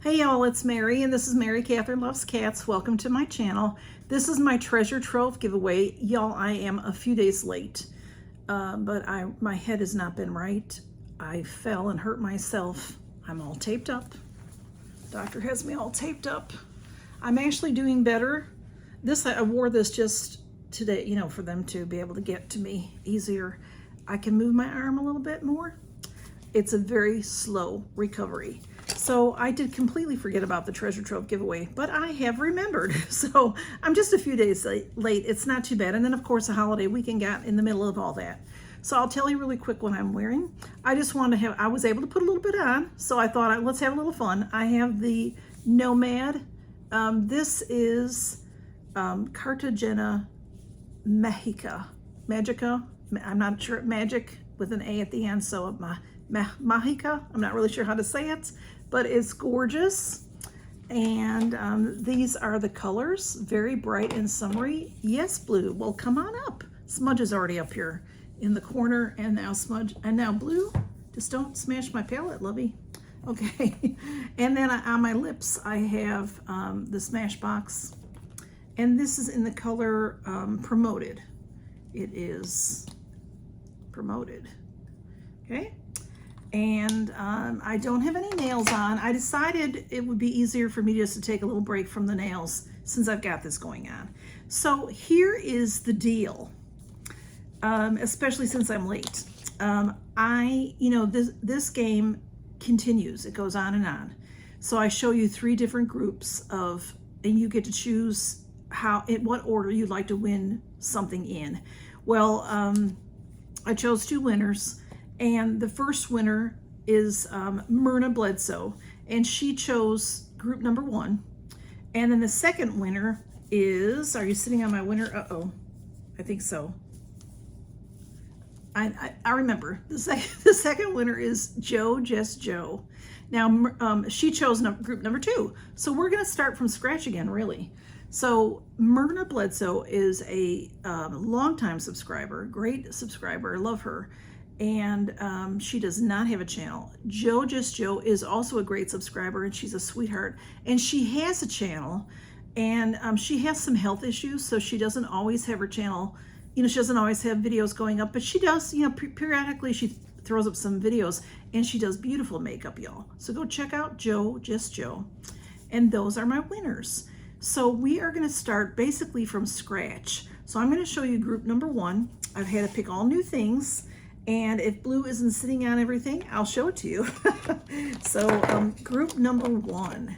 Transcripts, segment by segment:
Hey y'all, it's Mary, and this is Mary Catherine Loves Cats. Welcome to my channel. This is my treasure trove giveaway. Y'all, I am a few days late, but my head has not been right. I fell and hurt myself. I'm all taped up. Doctor has me all taped up. I'm actually doing better. I wore this just today, you know, for them to be able to get to me easier. I can move my arm a little bit more. It's a very slow recovery. So I did completely forget about the treasure trove giveaway, but I have remembered. So I'm just a few days late. It's not too bad. And then of course a holiday weekend got in the middle of all that. So I'll tell you really quick what I'm wearing. I just wanted to I was able to put a little bit on. So I thought, let's have a little fun. I have the Nomad. This is Cartagena Magica. I'm not sure, magic with an A at the end. So Magica, I'm not really sure how to say it, but it's gorgeous. And these are the colors, very bright and summery. Yes, blue. Well, come on up. Smudge is already up here in the corner, and now smudge, and now blue. Just don't smash my palette, lovey. Okay. And then on my lips, I have the Smashbox, and this is in the color Promoted. It is Promoted. Okay. And I don't have any nails on. I decided it would be easier for me just to take a little break from the nails since I've got this going on. So here is the deal, especially since I'm late. This game continues. It goes on and on. So I show you 3 different groups and you get to choose in what order you'd like to win something in. Well, I chose 2 winners. And the first winner is Myrna Bledsoe, and she chose group number 1. And then the second winner is, are you sitting on my winner? Uh-oh, I think so. I remember. The second winner is Just Joe. Now, she chose group number 2. So we're gonna start from scratch again, really. So Myrna Bledsoe is a longtime subscriber, great subscriber, I love her. And she does not have a channel. Just Joe is also a great subscriber, and she's a sweetheart. And she has a channel, and she has some health issues, so she doesn't always have her channel. You know, she doesn't always have videos going up, but she does, you know, periodically she throws up some videos, and she does beautiful makeup, y'all. So go check out Just Joe. And those are my winners. So we are gonna start basically from scratch. So I'm gonna show you group number 1. I've had to pick all new things. And if blue isn't sitting on everything, I'll show it to you. So group number 1,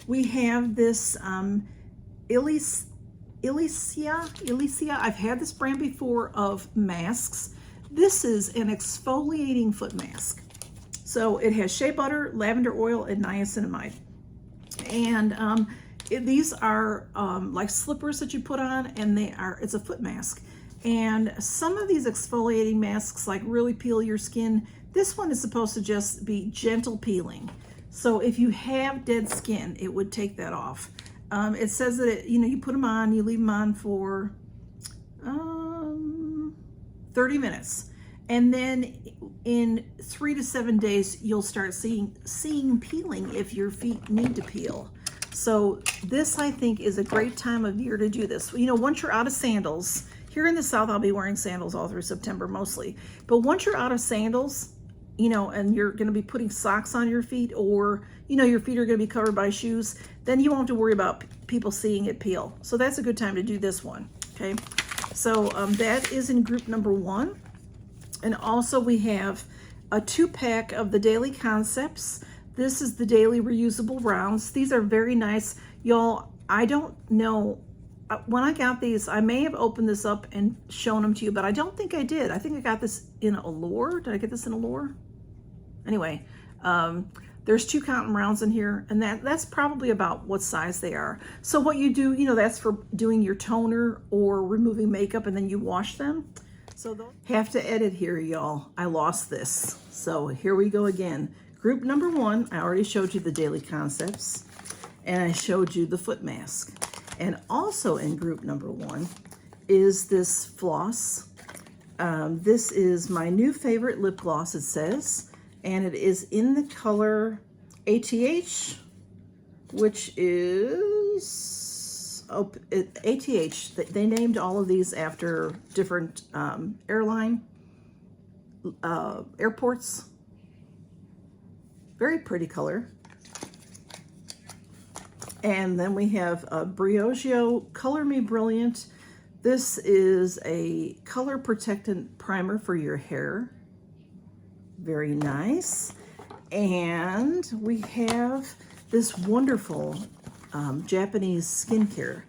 we have this Elysia. I've had this brand before of masks. This is an exfoliating foot mask. So it has shea butter, lavender oil, and niacinamide. And these are like slippers that you put on, and it's a foot mask. And some of these exfoliating masks like really peel your skin. This one is supposed to just be gentle peeling. So if you have dead skin, it would take that off. It says that, you put them on, you leave them on for 30 minutes. And then in 3 to 7 days, you'll start seeing peeling if your feet need to peel. So this, I think, is a great time of year to do this. Once you're out of sandals, here in the South, I'll be wearing sandals all through September mostly. But once you're out of sandals, and you're going to be putting socks on your feet, or, your feet are going to be covered by shoes, then you won't have to worry about people seeing it peel. So that's a good time to do this one, okay? So that is in group number 1. And also we have a 2-pack of the Daily Concepts. This is the Daily Reusable Rounds. These are very nice. Y'all, I don't know. When I got these, I may have opened this up and shown them to you, but I don't think I did. I think I got this in Allure. Did I get this in Allure? Anyway, there's 2 cotton rounds in here, and that's probably about what size they are. So what you do, that's for doing your toner or removing makeup, and then you wash them. So they'll have to edit here, y'all. I lost this. So here we go again. Group number 1, I already showed you the Daily Concepts, and I showed you the foot mask. And also in group number 1 is this floss. This is my new favorite lip gloss, it says, and it is in the color ATH which is ATH. They named all of these after different airports. Very pretty color. And then we have a Briogeo Color Me Brilliant. This is a color protectant primer for your hair. Very nice. And we have this wonderful Japanese skincare.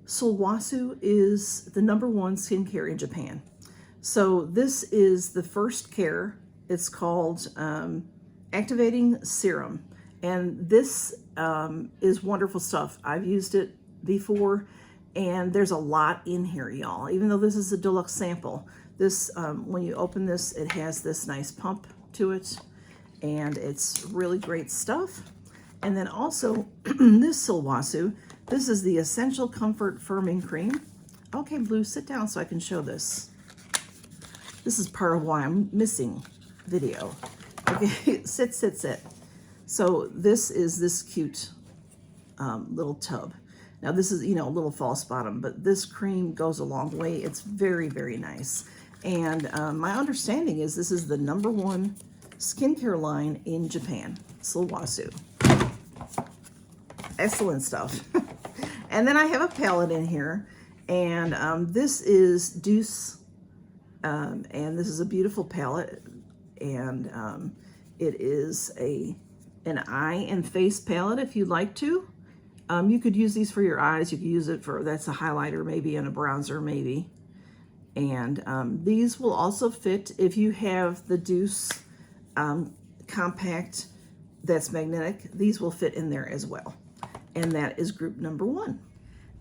Sulwasu is the #1 skincare in Japan. So this is the first care. It's called Activating Serum. And this is wonderful stuff. I've used it before, and there's a lot in here, y'all. Even though this is a deluxe sample, this when you open this, it has this nice pump to it, and it's really great stuff. And then also this Sulwasu, this is the Essential Comfort Firming Cream. Okay, Blue, sit down so I can show this. This is part of why I'm missing video. Okay, sit. So this is this cute little tub. Now this is, a little false bottom, but this cream goes a long way. It's very, very nice. And my understanding is this is the #1 skincare line in Japan, Sulwasu. Excellent stuff. And then I have a palette in here, and this is Deuce, and this is a beautiful palette, and it is an eye and face palette if you'd like to. You could use these for your eyes. You could use it for, that's a highlighter maybe, and a bronzer maybe. And these will also fit if you have the Deuce compact that's magnetic. These will fit in there as well. And that is group #1.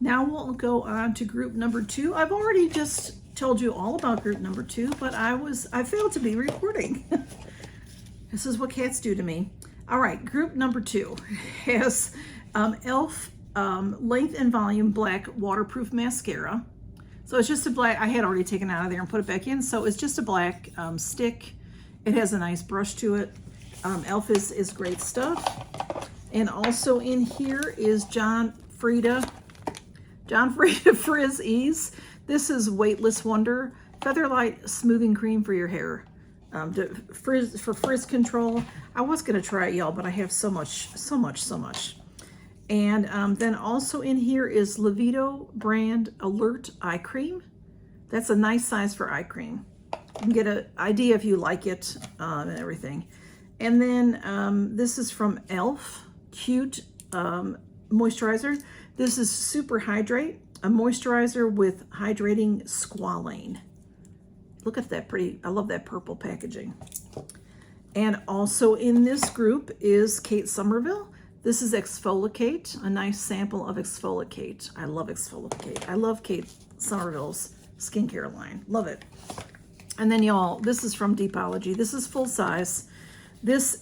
Now we'll go on to group #2. I've already just told you all about group #2, but I failed to be recording. This is what cats do to me. All right, group #2 has e.l.f. Length and Volume Black Waterproof Mascara. So it's just a black, I had already taken it out of there and put it back in, so it's just a black stick. It has a nice brush to it. e.l.f. is great stuff. And also in here is John Frieda Frizz Ease. This is Weightless Wonder Featherlight Smoothing Cream for your hair. For frizz control. I was gonna try it, y'all, but I have so much. And then also in here is Levito brand Alert Eye Cream. That's a nice size for eye cream. You can get an idea if you like it and everything. And then this is from e.l.f. Cute Moisturizer. This is Super Hydrate, a moisturizer with hydrating squalane. Look at that pretty, I love that purple packaging. And also in this group is Kate Somerville. This is Exfoliate, a nice sample of Exfoliate. I love Exfoliate. I love Kate Somerville's skincare line. Love it. And then y'all, this is from Deepology. This is full size. This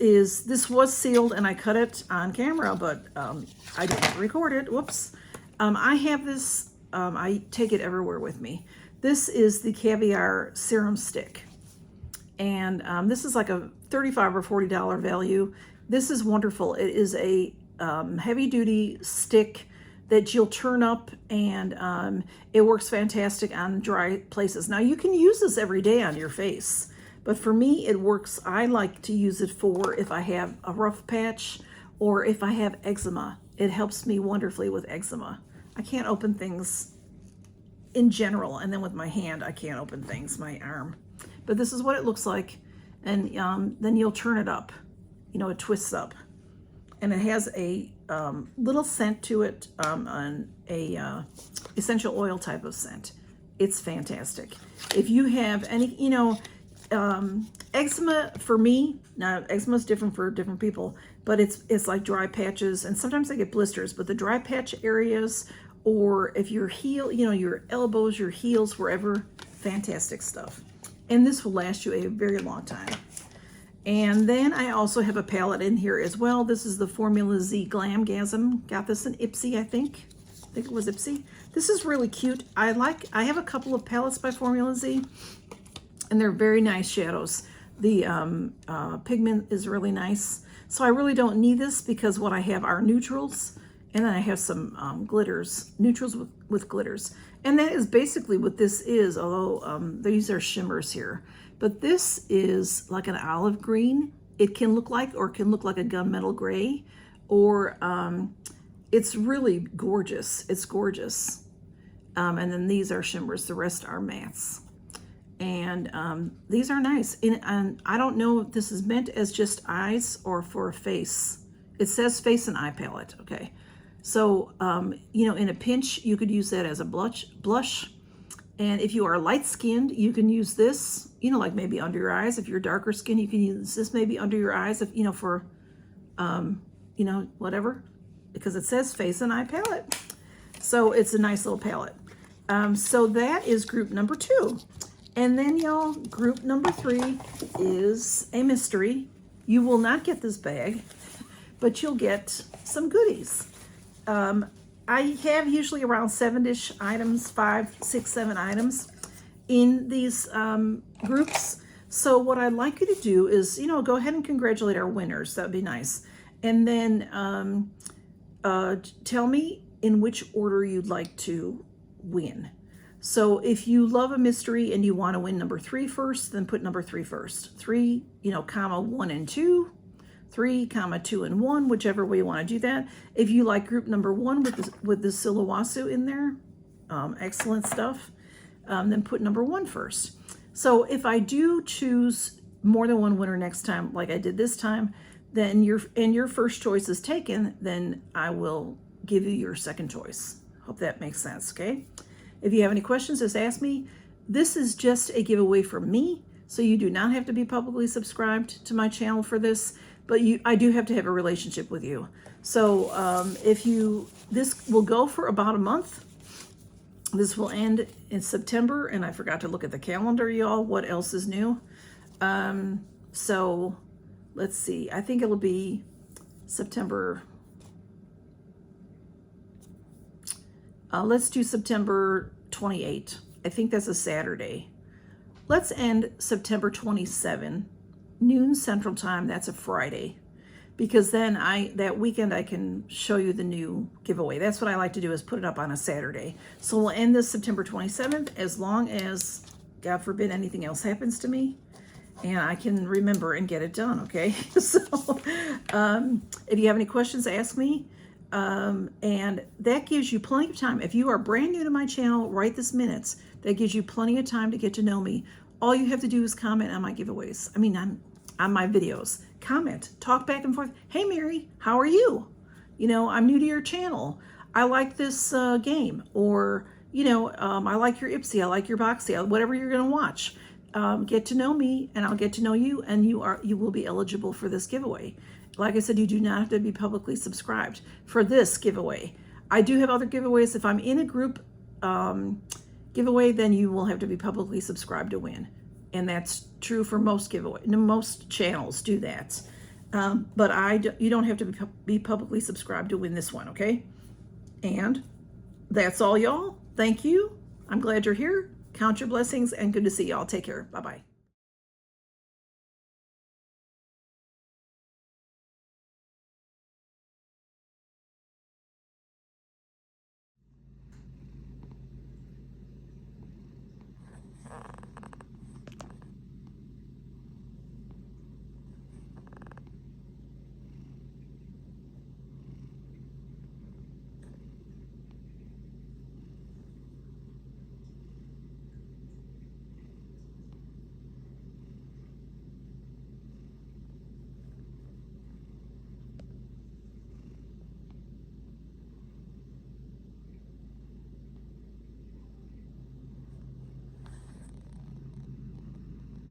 was sealed and I cut it on camera, but I didn't record it. Whoops. I have this, I take it everywhere with me. This is the Caviar Serum Stick. And this is like a $35 or $40 value. This is wonderful. It is a heavy duty stick that you'll turn up, and it works fantastic on dry places. Now you can use this every day on your face, but for me it works. I like to use it for if I have a rough patch or if I have eczema. It helps me wonderfully with eczema. I can't open things in general, and then with my hand I can't open things, my arm. But this is what it looks like, and then you'll turn it up. It twists up, and it has a little scent to it, an essential oil type of scent. It's fantastic. If you have any, eczema, for me, now eczema is different for different people, but it's like dry patches, and sometimes I get blisters, but the dry patch areas, or if your heel, your elbows, your heels, wherever, fantastic stuff. And this will last you a very long time. And then I also have a palette in here as well. This is the Formula Z Glamgasm. Got this in Ipsy, I think it was Ipsy. This is really cute. I have a couple of palettes by Formula Z, and they're very nice shadows. The pigment is really nice. So I really don't need this because what I have are neutrals, and then I have some glitters, neutrals with glitters. And that is basically what this is, although these are shimmers here. But this is like an olive green. It can look like, or it can look like a gunmetal gray, or it's really gorgeous. It's gorgeous. And then these are shimmers. The rest are mattes. And these are nice. And I don't know if this is meant as just eyes or for a face. It says face and eye palette. Okay. So, you know, in a pinch, you could use that as a blush. And if you are light-skinned, you can use this, you know, like maybe under your eyes. If you're darker skinned, you can use this maybe under your eyes, if, you know, for, you know, whatever, because it says face and eye palette. So it's a nice little palette. So that is group number 2. And then, y'all, group number 3 is a mystery. You will not get this bag, but you'll get some goodies. I have usually around 7-ish items, 5, 6, 7 items in these groups. So what I'd like you to do is, you know, go ahead and congratulate our winners. That would be nice. And then tell me in which order you'd like to win. So if you love a mystery and you want to win number 3 first, then put number 3 first. 3, you know, comma 1 and 2. 3, comma 2 and 1, whichever way you want to do that. If you like group number 1 with the Silawasu in there, excellent stuff, then put number 1 first. So if I do choose more than one winner next time, like I did this time, then your first choice is taken, then I will give you your second choice. Hope that makes sense, okay? If you have any questions, just ask me. This is just a giveaway from me, so you do not have to be publicly subscribed to my channel for this. But I do have to have a relationship with you. So this will go for about a month. This will end in September, and I forgot to look at the calendar, y'all. What else is new? So let's see. I think it'll be September. Let's do September 28. I think that's a Saturday. Let's end September 27. Noon Central Time, that's a Friday, because then that weekend I can show you the new giveaway. That's what I like to do, is put it up on a Saturday. So we'll end this September 27th, as long as, God forbid, anything else happens to me and I can remember and get it done, okay? So if you have any questions, ask me. And that gives you plenty of time. If you are brand new to my channel right this minute, that gives you plenty of time to get to know me. All you have to do is comment on my giveaways. I mean, on my videos. Comment, talk back and forth. Hey, Mary, how are you? You know, I'm new to your channel. I like this game. Or, you know, I like your Ipsy. I like your Boxy. Whatever you're going to watch. Get to know me, and I'll get to know you, and you will be eligible for this giveaway. Like I said, you do not have to be publicly subscribed for this giveaway. I do have other giveaways. If I'm in a group giveaway, then you will have to be publicly subscribed to win. And that's true for most most channels do that. But you don't have to be publicly subscribed to win this one, okay? And that's all, y'all. Thank you. I'm glad you're here. Count your blessings, and good to see y'all. Take care. Bye-bye.